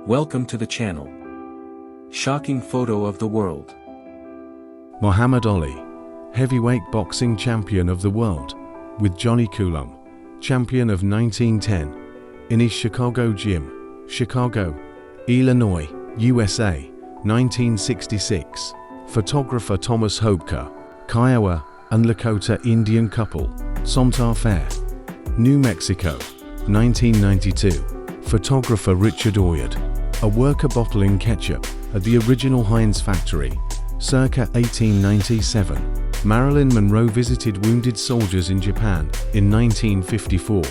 Welcome to the channel. Shocking photo of the world. Muhammad Ali, heavyweight boxing champion of the world, with Johnny Coulomb, champion of 1910, in his Chicago gym, Chicago, Illinois, USA, 1966. Photographer Thomas Hobker, Kiowa and Lakota Indian couple, Santa Fe, New Mexico, 1992. Photographer Richard Oyard, a worker bottling ketchup at the original Heinz factory, circa 1897. Marilyn Monroe visited wounded soldiers in Japan in 1954.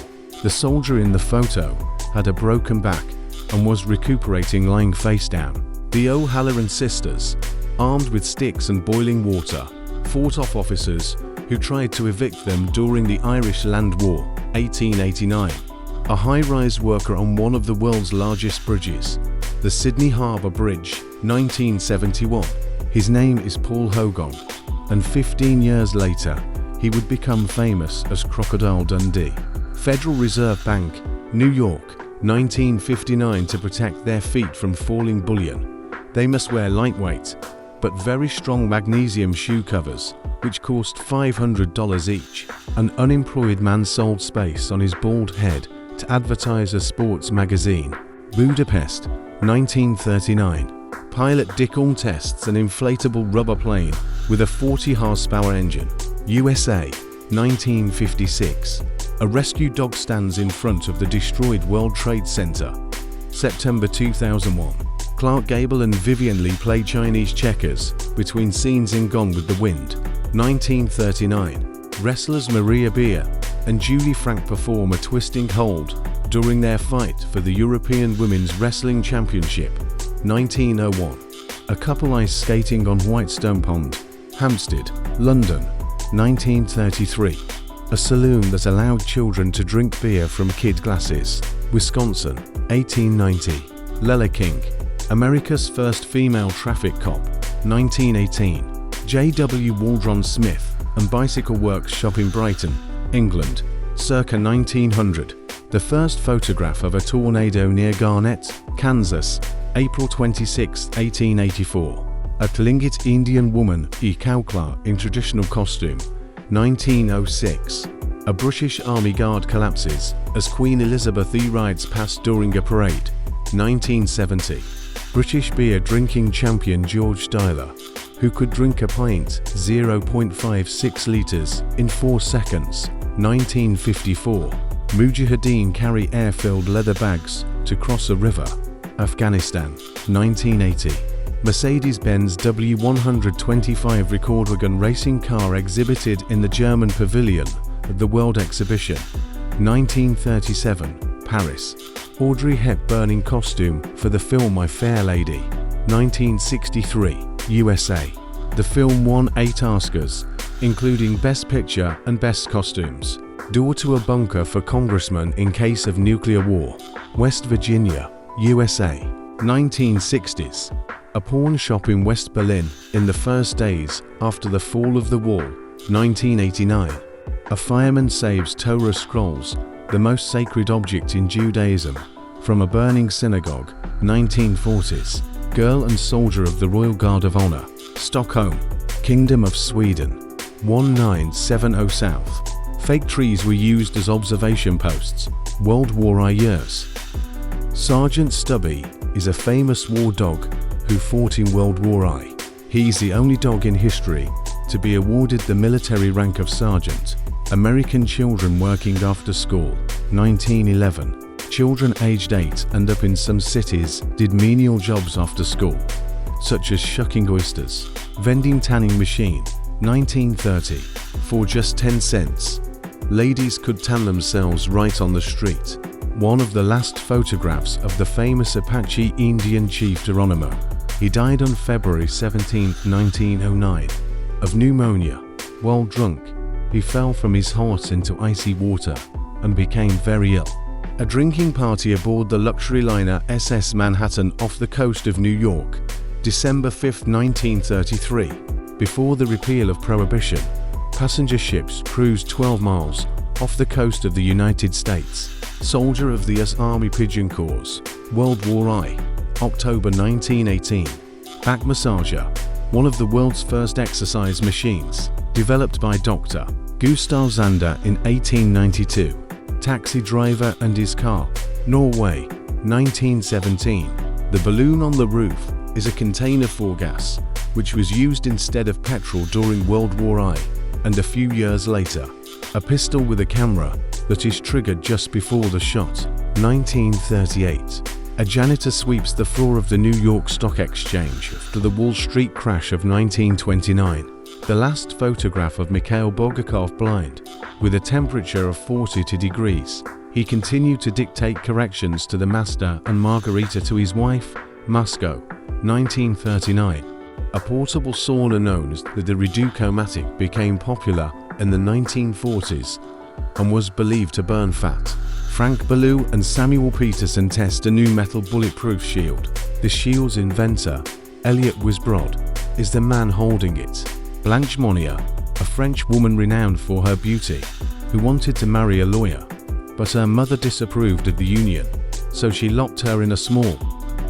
The soldier in the photo had a broken back and was recuperating lying face down. The O'Halloran sisters, armed with sticks and boiling water, fought off officers who tried to evict them during the Irish Land War, 1889. A high-rise worker on one of the world's largest bridges, the Sydney Harbour Bridge, 1971. His name is Paul Hogan, and 15 years later, he would become famous as Crocodile Dundee. Federal Reserve Bank, New York, 1959. To protect their feet from falling bullion, they must wear lightweight, but very strong magnesium shoe covers, which cost $500 each. An unemployed man sold space on his bald head to advertise a sports magazine. Budapest, 1939. Pilot Dick Ulm tests an inflatable rubber plane with a 40 horsepower engine. USA, 1956. A rescue dog stands in front of the destroyed World Trade Center. September 2001. Clark Gable and Vivien Leigh play Chinese checkers between scenes in Gone with the Wind. 1939. Wrestlers Maria Beer and Julie Frank perform a twisting hold during their fight for the European Women's Wrestling Championship. 1901. A couple ice skating on Whitestone Pond, Hampstead, London. 1933. A saloon that allowed children to drink beer from kid glasses, Wisconsin. 1890. Lella King, America's first female traffic cop. 1918. J.W. Waldron Smith and Bicycle Works shop in Brighton, England, circa 1900. The first photograph of a tornado near Garnett, Kansas, April 26, 1884. A Tlingit Indian woman, Kaukla, in traditional costume, 1906. A British Army Guard collapses as Queen Elizabeth rides past during a parade, 1970. British beer drinking champion George Styler, who could drink a pint, 0.56 litres, in 4 seconds, 1954. Mujahideen carry air-filled leather bags to cross a river, Afghanistan, 1980. Mercedes-Benz W125 record-wagon racing car exhibited in the German pavilion at the World Exhibition, 1937, Paris. Audrey Hepburn in costume for the film My Fair Lady, 1963, USA. The film won 8 Oscars, including Best Picture and Best Costumes. Door to a bunker for congressman in case of nuclear war, West Virginia, USA. 1960s. A pawn shop in West Berlin in the first days after the fall of the wall, 1989. A fireman saves Torah scrolls, the most sacred object in Judaism, from a burning synagogue, 1940s. Girl and soldier of the Royal Guard of Honor, Stockholm, Kingdom of Sweden, 1970 South. Fake trees were used as observation posts, World War I years. Sergeant Stubby is a famous war dog who fought in World War I. He's the only dog in history to be awarded the military rank of sergeant. American children working after school, 1911. Children aged 8 and up in some cities did menial jobs after school, such as shucking oysters. Vending tanning machine, 1930, for just 10 cents. Ladies could tan themselves right on the street. One of the last photographs of the famous Apache Indian chief Geronimo. He died on February 17, 1909, of pneumonia. While drunk, he fell from his horse into icy water and became very ill. A drinking party aboard the luxury liner SS Manhattan off the coast of New York, December 5, 1933. Before the repeal of Prohibition, passenger ships cruised 12 miles off the coast of the United States. Soldier of the US Army Pigeon Corps, World War I. October 1918. Back massager, one of the world's first exercise machines, developed by Dr. Gustav Zander in 1892. Taxi driver and his car, Norway, 1917. The balloon on the roof is a container for gas, which was used instead of petrol during World War I, and a few years later, a pistol with a camera that is triggered just before the shot, 1938. A janitor sweeps the floor of the New York Stock Exchange after the Wall Street crash of 1929. The last photograph of Mikhail Bulgakov blind, with a temperature of 42 degrees. He continued to dictate corrections to the master and margarita to his wife, Moscow, 1939. A portable sauna known as the Reducomatic became popular in the 1940s and was believed to burn fat. Frank Ballou and Samuel Peterson test a new metal bulletproof shield. The shield's inventor, Elliot Wisbrod, is the man holding it. Blanche Monnier, a French woman renowned for her beauty, who wanted to marry a lawyer, but her mother disapproved of the union, so she locked her in a small,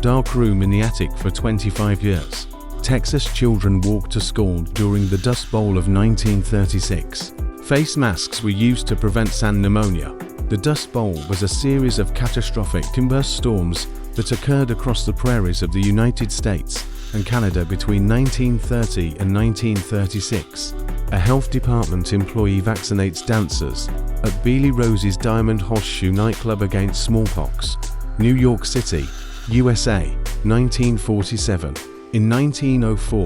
dark room in the attic for 25 years. Texas children walked to school during the Dust Bowl of 1936. Face masks were used to prevent sand pneumonia. The Dust Bowl was a series of catastrophic timber storms that occurred across the prairies of the United States and Canada between 1930 and 1936. A health department employee vaccinates dancers at Beely Rose's Diamond Horseshoe nightclub against smallpox. New York City, USA, 1947. In 1904,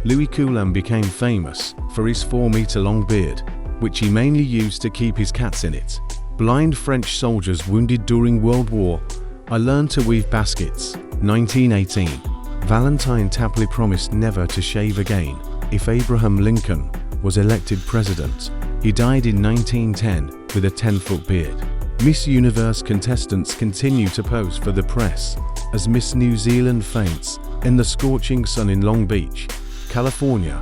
Louis Coulomb became famous for his 4-meter-long beard, which he mainly used to keep his cats in it. Blind French soldiers wounded during World War. I learned to weave baskets. 1918. Valentine Tapley promised never to shave again if Abraham Lincoln was elected president. He died in 1910 with a 10-foot beard. Miss Universe contestants continue to pose for the press as Miss New Zealand faints in the scorching sun in Long Beach, California,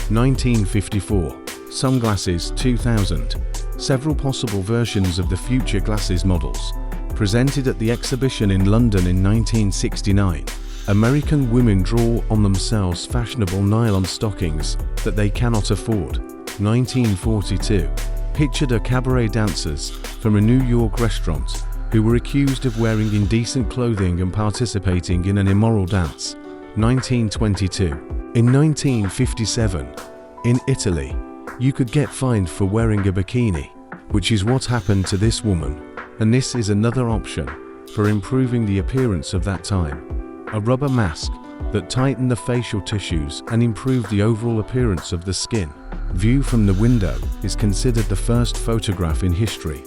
1954. Sunglasses 2000. Several possible versions of the future glasses models, presented at the exhibition in London in 1969. American women draw on themselves fashionable nylon stockings that they cannot afford. 1942. Pictured are cabaret dancers from a New York restaurant who were accused of wearing indecent clothing and participating in an immoral dance. 1922. In 1957, in Italy, you could get fined for wearing a bikini, which is what happened to this woman, and this is another option for improving the appearance of that time. A rubber mask that tightened the facial tissues and improved the overall appearance of the skin. View from the window is considered the first photograph in history,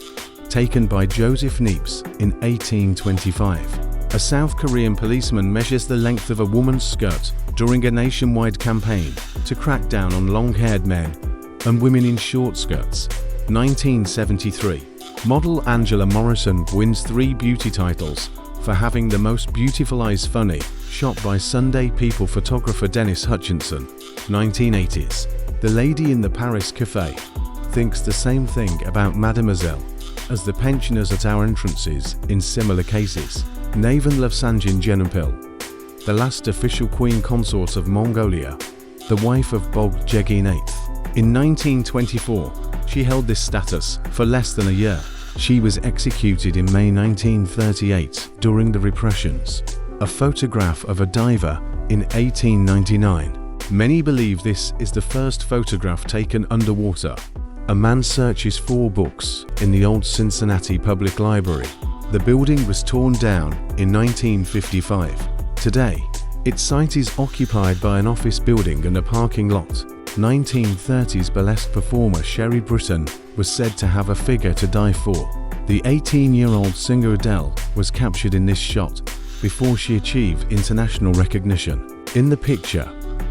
taken by Joseph Niepce in 1825. A South Korean policeman measures the length of a woman's skirt during a nationwide campaign to crack down on long-haired men and women in short skirts. 1973. Model Angela Morrison wins 3 beauty titles for having the most beautiful eyes funny, shot by Sunday People photographer Dennis Hutchinson. 1980s. The lady in the Paris cafe thinks the same thing about Mademoiselle as the pensioners at our entrances in similar cases. Navan Lefsanjin Genapil, the last official queen consort of Mongolia, the wife of Bog Jegin VIII. In 1924, she held this status for less than a year. She was executed in May 1938 during the repressions. A photograph of a diver in 1899. Many believe this is the first photograph taken underwater. A man searches for books in the old Cincinnati Public Library. The building was torn down in 1955. Today, its site is occupied by an office building and a parking lot. 1930s burlesque performer Sherry Britton was said to have a figure to die for. The 18-year-old singer Adele was captured in this shot before she achieved international recognition. In the picture,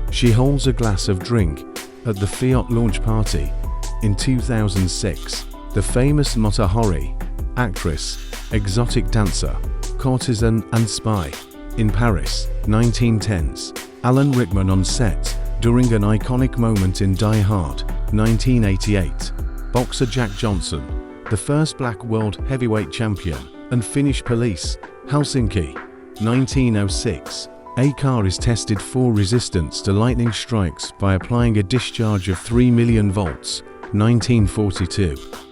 she holds a glass of drink at the Fiat launch party in 2006. The famous Mata Hari, actress, exotic dancer, courtesan and spy. In Paris, 1910s. Alan Rickman on set during an iconic moment in Die Hard, 1988. Boxer Jack Johnson, the first black world heavyweight champion, and Finnish police, Helsinki, 1906. A car is tested for resistance to lightning strikes by applying a discharge of 3 million volts. 1942.